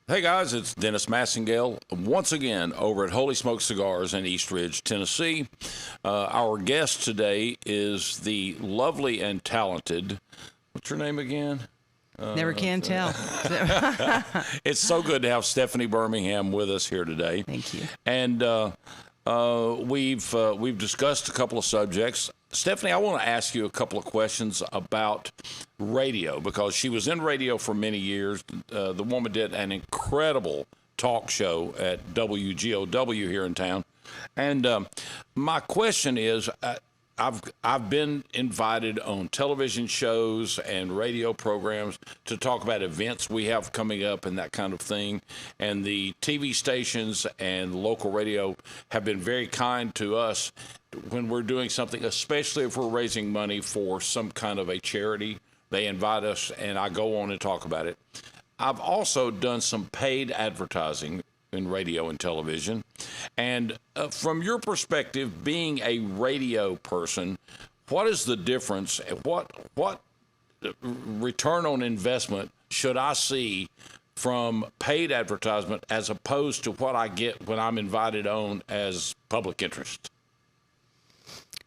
Hey guys, it's Dennis Massingale once again over at Holy Smoke Cigars in East Ridge, Tennessee. Our guest today is the lovely and talented, what's her name again? Never can tell. It's so good to have Stephanie Birmingham with us here today. Thank you. And we've discussed a couple of subjects. Stephanie, I want to ask you a couple of questions about radio, because she was in radio for many years. The woman did an incredible talk show at WGOW here in town. And my question is, I've been invited on television shows and radio programs to talk about events we have coming up and that kind of thing. And the TV stations and local radio have been very kind to us when we're doing something, especially if we're raising money for some kind of a charity. They invite us, and I go on and talk about it. I've also done some paid advertising in radio and television. And from your perspective, being a radio person, what is the difference? What return on investment should I see from paid advertisement as opposed to what I get when I'm invited on as public interest?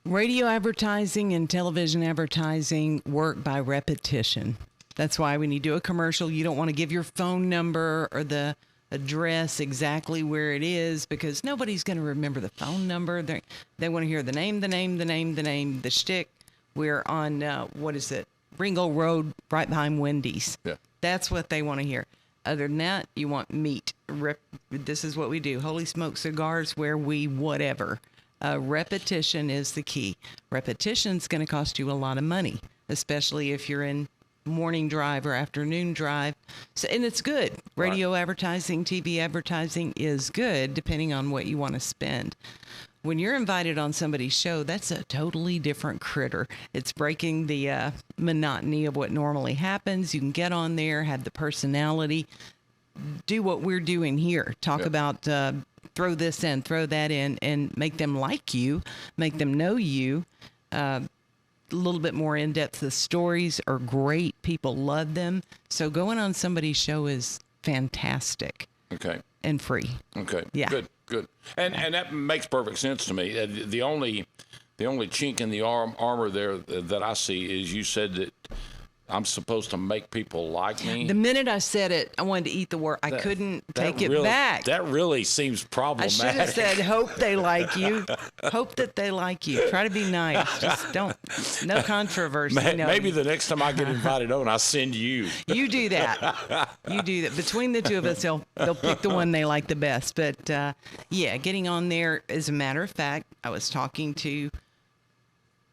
Radio advertising and television advertising work by repetition. That's why when you do a commercial, you don't want to give your phone number or the address exactly where it is, because nobody's going to remember the phone number. They want to hear the name, the shtick. We're on, Ringo Road, right behind Wendy's. Yeah. That's what they want to hear. Other than that, you want meat. This is what we do. Holy Smoke Cigars, where we whatever. Repetition is the key. Repetition's going to cost you a lot of money, especially if you're in morning drive or afternoon drive. So, and it's good. Radio advertising, TV advertising is good depending on what you want to spend. When you're invited on somebody's show, that's a totally different critter. It's breaking the monotony of what normally happens. You can get on there, have the personality, do what we're doing here. Talk about throw this in, throw that in, and make them like you, make them know you. A little bit more in-depth. The stories are great. People love them. So going on somebody's show is fantastic. Okay. And free. Okay. Yeah. Good. And that makes perfect sense to me. The only chink in the armor there that I see is you said that I'm supposed to make people like me. The minute I said it, I wanted to eat the word. I couldn't take it back. That really seems problematic. I should have said, hope they like you. Hope that they like you. Try to be nice. Just don't. No controversy. Maybe the next time I get invited on, I'll send you. You do that. You do that. Between the two of us, they'll pick the one they like the best. But, getting on there, as a matter of fact, I was talking to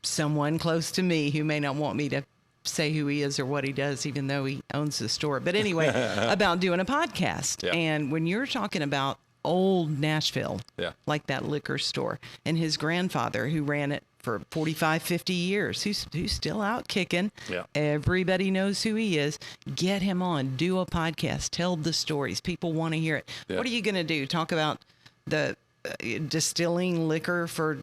someone close to me who may not want me to say who he is or what he does, even though he owns the store. But anyway, about doing a podcast. Yeah. And when you're talking about old Nashville, like that liquor store, and his grandfather who ran it for 45, 50 years, who's still out kicking. Yeah. Everybody knows who he is. Get him on. Do a podcast. Tell the stories. People want to hear it. Yeah. What are you going to do? Talk about the distilling liquor for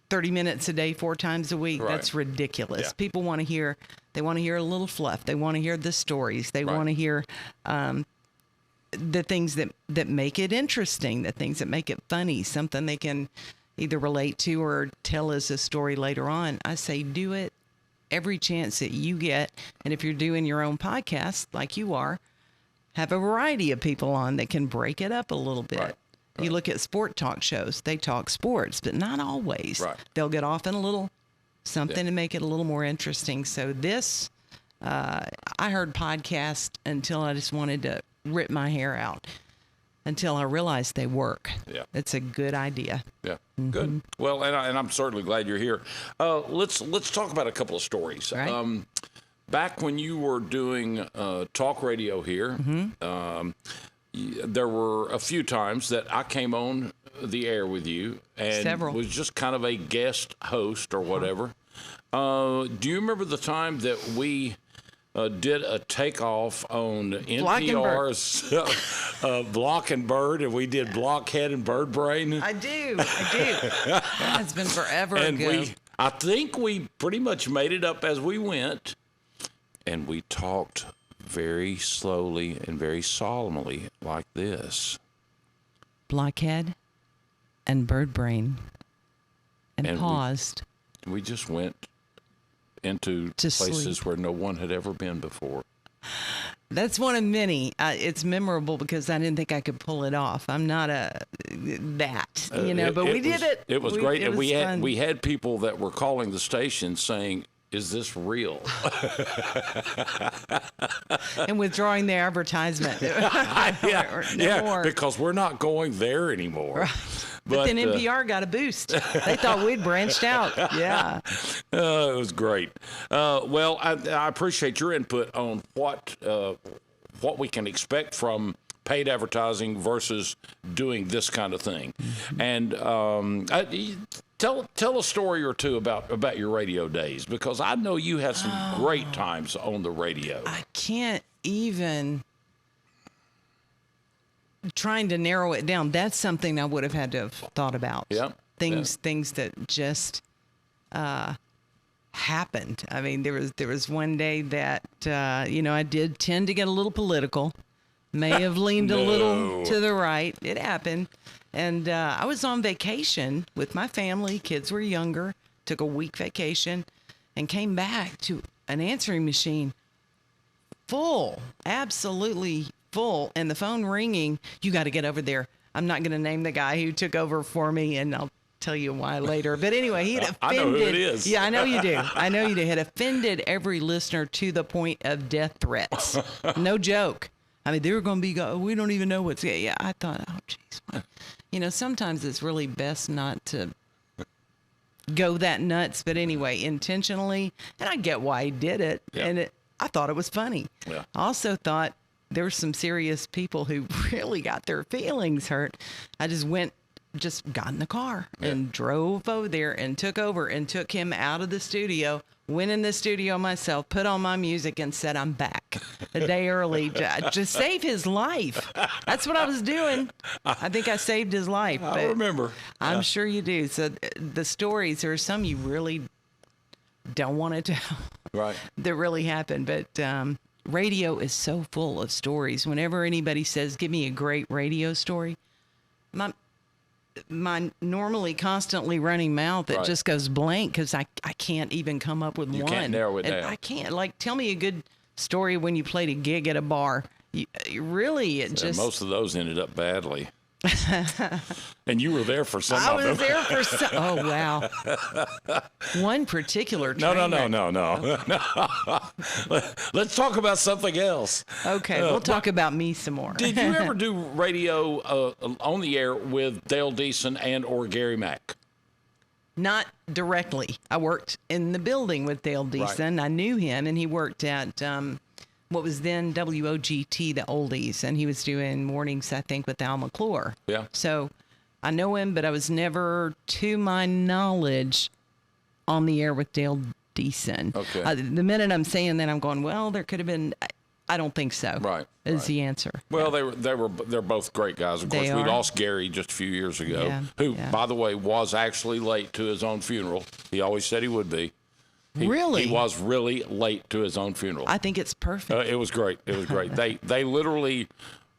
30 minutes a day, 4 times a week. Right. That's ridiculous. Yeah. People want to hear, they want to hear a little fluff. They want to hear the stories. They want to hear the things that make it interesting, the things that make it funny, something they can either relate to or tell as a story later on. I say do it every chance that you get. And if you're doing your own podcast like you are, have a variety of people on that can break it up a little bit. Right. You look at sport talk shows, they talk sports, but not always. Right. They'll get off in a little something to make it a little more interesting. So this, I heard podcast until I just wanted to rip my hair out, until I realized they work. Yeah. It's a good idea. Yeah, good. Well, and I'm certainly glad you're here. Let's talk about a couple of stories. Right. Back when you were doing talk radio here, there were a few times that I came on the air with you and was just kind of a guest host or whatever. Do you remember the time that we did a takeoff on NPR's Block and Bird, and we did Blockhead and Bird Brain? I do. It's been forever ago. I think we pretty much made it up as we went, and we talked very slowly and very solemnly like this. Blockhead and bird brain. And paused. We just went into To places sleep. where no one had ever been before. That's one of many. It's memorable because I didn't think I could pull it off. I'm not but we did it. It was great. It And was fun. we had people that were calling the station saying, "Is this real?" And withdrawing the advertisement. yeah, because we're not going there anymore. Right. But then NPR got a boost. They thought we'd branched out. Yeah. It was great. Well, I appreciate your input on what we can expect from paid advertising versus doing this kind of thing. Mm-hmm. And tell a story or two about your radio days, because I know you had some great times on the radio. I can't even. Trying to narrow it down, that's something I would have had to have thought about. Yeah. Things that just happened. I mean, there was one day that I did tend to get a little political, may have leaned a little to the right. It happened, and I was on vacation with my family. Kids were younger. Took a week vacation, and came back to an answering machine full, absolutely full, and the phone ringing. You got to get over there. I'm not going to name the guy who took over for me, and I'll tell you why later. But anyway, he had offended. I know who it is. Yeah, I know you do. I know you do. Had offended every listener to the point of death threats. No joke. I mean, they were going to be, we don't even know what's. Yeah, I thought, oh, geez. Sometimes it's really best not to go that nuts. But anyway, intentionally, and I get why he did it. Yeah. And I thought it was funny. Yeah. I also thought there were some serious people who really got their feelings hurt. I just got in the car and drove over there and took over and took him out of the studio, went in the studio myself, put on my music, and said, I'm back a day early to save his life. That's what I was doing. I think I saved his life. I remember. I'm sure you do. So the stories, there are some you really don't want to tell. Right. That really happened. But radio is so full of stories. Whenever anybody says, give me a great radio story, my normally constantly running mouth, it just goes blank because I can't even come up with one. You can't narrow it down. I can't. Like, tell me a good story when you played a gig at a bar. Most of those ended up badly. And you were there for some of them. I was there for some. Oh, wow. One particular train No. Let's talk about something else. Okay, we'll talk about me some more. Did you ever do radio on the air with Dale Deason and or Gary Mack? Not directly. I worked in the building with Dale Deason. Right. I knew him, and he worked at what was then WOGT, the oldies, and he was doing mornings, I think, with Al McClure. Yeah. So I know him, but I was never, to my knowledge, on the air with Dale Deason. Okay. The minute I'm saying that, I'm going, well, there could have been. I don't think so. Right. Is the answer. Well, they're both great guys. Of course, we lost Gary just a few years ago, who, by the way, was actually late to his own funeral. He always said he would be. Really? He was really late to his own funeral. I think it's perfect. It was great. It was great. They literally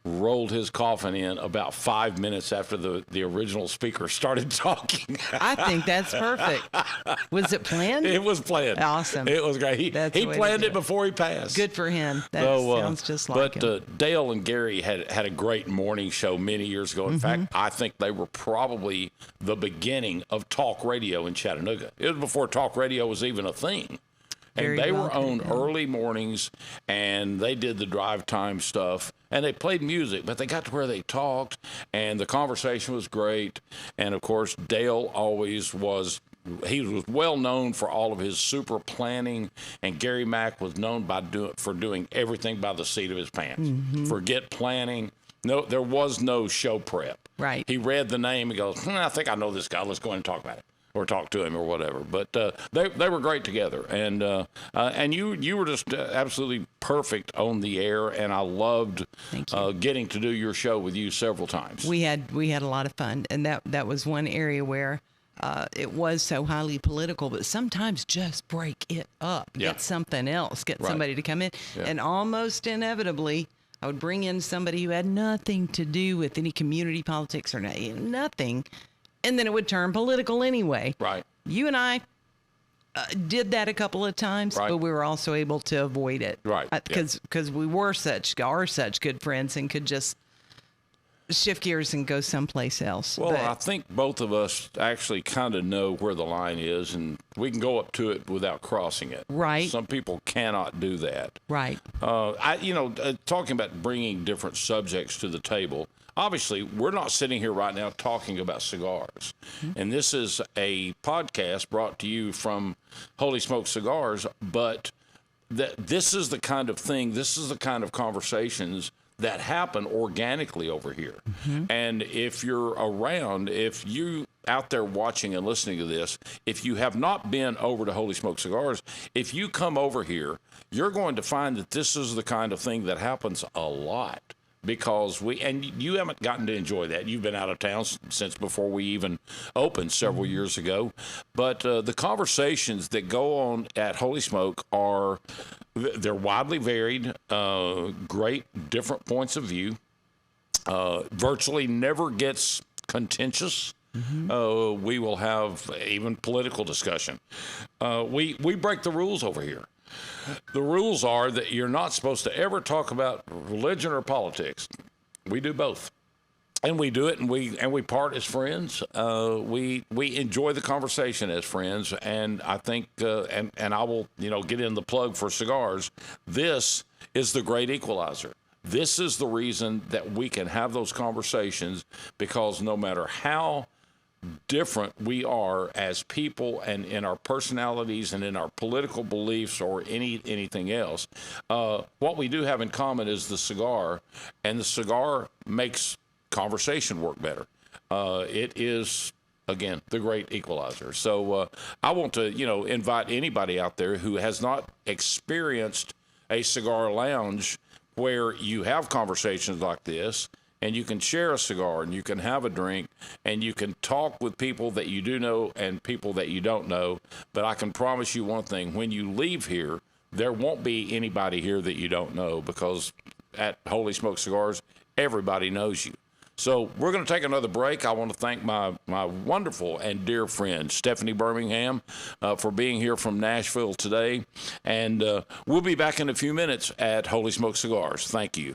rolled his coffin in about 5 minutes after the original speaker started talking. I think that's perfect. Was it planned? It was planned. Awesome. It was great. He planned it before he passed. Good for him. That sounds just like him. But Dale and Gary had a great morning show many years ago. In fact, I think they were probably the beginning of talk radio in Chattanooga. It was before talk radio was even a thing. And they were on early mornings, and they did the drive time stuff, and they played music, but they got to where they talked, and the conversation was great. And, of course, Dale always was – he was well known for all of his super planning, and Gary Mack was known for doing everything by the seat of his pants. Forget planning. No, there was no show prep. Right. He read the name and goes, I think I know this guy. Let's go ahead and talk about it. Or talk to him or whatever, but they were great together, and you were just absolutely perfect on the air, and I loved getting to do your show with you several times. We had a lot of fun, and that was one area where it was so highly political, but sometimes just break it up, get something else, get somebody to come in. And almost inevitably, I would bring in somebody who had nothing to do with any community politics or nothing. And then it would turn political anyway. Right. You and I did that a couple of times, but we were also able to avoid it. Right. Because we are such good friends and could just shift gears and go someplace else. Well, I think both of us actually kind of know where the line is, and we can go up to it without crossing it. Right. Some people cannot do that. Right. Talking about bringing different subjects to the table, obviously, we're not sitting here right now talking about cigars. And this is a podcast brought to you from Holy Smoke Cigars, but this is the kind of thing, this is the kind of conversations that happen organically over here. And if you're around, if you out there watching and listening to this, if you have not been over to Holy Smoke Cigars, if you come over here, you're going to find that this is the kind of thing that happens a lot. Because you haven't gotten to enjoy that. You've been out of town since before we even opened several years ago. But the conversations that go on at Holy Smoke they're widely varied, great different points of view, virtually never gets contentious. We will have even political discussion. We break the rules over here. The rules are that you're not supposed to ever talk about religion or politics. We do both, and we do it, and we part as friends. We enjoy the conversation as friends, and I think, and I will get in the plug for cigars. This is the great equalizer. This is the reason that we can have those conversations, because no matter how different we are as people and in our personalities and in our political beliefs or anything else, what we do have in common is the cigar, and the cigar makes conversation work better. It is, again, the great equalizer. So I want to invite anybody out there who has not experienced a cigar lounge where you have conversations like this, and you can share a cigar, and you can have a drink, and you can talk with people that you do know and people that you don't know. But I can promise you one thing: when you leave here, there won't be anybody here that you don't know, because at Holy Smoke Cigars, everybody knows you. So we're going to take another break. I want to thank my wonderful and dear friend, Stephanie Birmingham, for being here from Nashville today. And we'll be back in a few minutes at Holy Smoke Cigars. Thank you.